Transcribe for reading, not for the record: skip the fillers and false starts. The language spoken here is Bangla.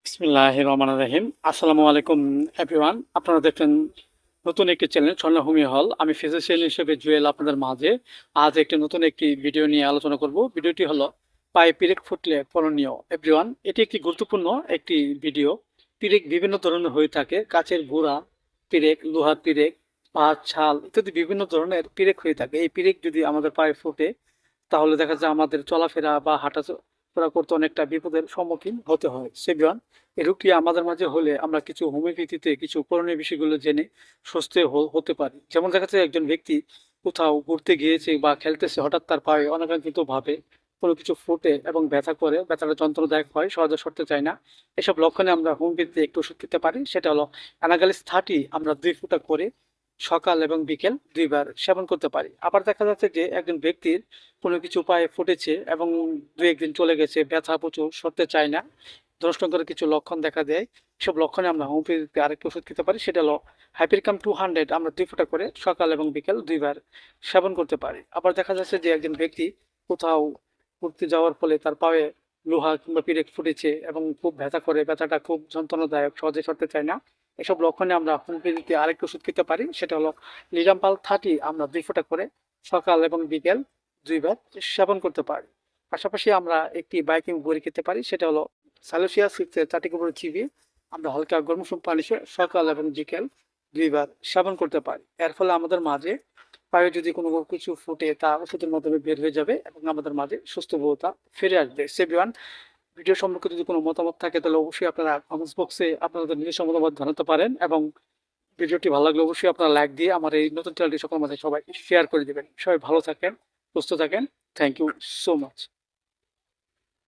বিসমিল্লাহির রহমানির রহিম। আসসালামু আলাইকুম এভরিওয়ান। আপনারা দেখছেন নতুন একটি চ্যানেল স্বর্ণ হোমিও হল। আমি ফিজিশিয়ান হিসেবে জুয়েল আপনাদের মাঝে আজ নতুন একটি ভিডিও নিয়ে আলোচনা করব। ভিডিওটি হলো পায়ে পিরেক ফুটলে করণীয়। এভরিওয়ান, এটি একটি গুরুত্বপূর্ণ একটি ভিডিও। পিরেক বিভিন্ন ধরনের হয়ে থাকে। কাচের গুঁড়া পিরেক, লোহার পিরেক, পাঁচ ছাল ইত্যাদি বিভিন্ন ধরনের পিরেক হয়ে থাকে। এই পিরেক যদি আমাদের পায়ে ফুটে তাহলে দেখা যায় আমাদের চলাফেরা বা হাঁটাচলা করতে অনেকটা বিপদের সম্মুখীন হতে হয়। সেভিয়ান, এই রোগটি আমাদের মাঝে হলে আমরা কিছু হোমিওপ্যাথিতে কিছু করণীয় বিষয়গুলো জেনে সুস্থ হতে পারি। যেমন দেখা যাচ্ছে একজন ব্যক্তি কোথাও ঘুরতে গিয়েছে বা খেলতেছে, হঠাৎ তার পায়ে অনাকাঙ্ক্ষিত ভাবে কোনো কিছু ফুটে এবং ব্যথা করে, ব্যথাটা যন্ত্রণাদায়ক হয়, সহজে সরতে চায় না। এসব লক্ষণে আমরা হোমিওপ্যাথিতে একটু ওষুধ খেতে পারি। সেটা হলো অ্যানাগালিস 30 আমরা 2 ফোঁটা করে সকাল এবং বিকেল 2 বার সেবন করতে পারি। আবার দেখা যাচ্ছে যে একজন ব্যক্তির কোনো কিছু পায়ে ফুটেছে এবং 2-1 দিন চলে গেছে, ব্যথা প্রচুর, সরতে চায় না, দ্রষ্টঙ্করের কিছু লক্ষণ দেখা দেয়। এসব লক্ষণে আমরা হোমিওপ্যাথিতে আরেকটা ওষুধ খেতে পারি। সেটা হলো হাইপেরকাম 200 আমরা 2 ফোঁটা করে সকাল এবং বিকেল 2 বার সেবন করতে পারি। আবার দেখা যাচ্ছে যে একজন ব্যক্তি কোথাও ঘুরতে যাওয়ার ফলে তার পায়ে লোহা কিংবা পিরেক ফুটেছে এবং খুব ব্যথা করে, ব্যথাটা খুব যন্ত্রণাদায়ক, সহজে সরতে চায় না। এসব লক্ষণে আমরা হোমিওপ্যাথিতে আরেকটা ওষুধ খেতে পারি। সেটা হলো লিরামপাল 30 আমরা 2 ফোঁটা করে সকাল এবং বিকেল 2 বার সেবন করতে পারি। পাশাপাশি আমরা একটি বাইকিং বড়ি খেতে পারি। সেটা হলো সালোসিয়া 6 4টি করে চিবিয়ে আমরা হালকা গরম উষুম পানি সকাল এবং বিকেল 2 বার সেবন করতে পারি। এর ফলে আমাদের মাঝে পায়ে যদি কোনো কিছু ফুটে তা ওষুধের মাধ্যমে বের হয়ে যাবে এবং আমাদের মাঝে সুস্থ বোধতা ফিরে আসবে। সেভিওয়ান, ভিডিও সম্পর্কে যদি কোনো মতামত থাকে তাহলে অবশ্যই আপনারা কমেন্টস বক্সে আপনাদের নিজস্ব মতামত জানাতে পারেন এবং ভিডিওটি ভালো লাগলে অবশ্যই আপনারা লাইক দিয়ে আমার এই নতুন চ্যানেলটি সকলের মাঝে সবাই শেয়ার করে দিবেন। সবাই ভালো থাকেন, সুস্থ থাকেন। Thank you so much.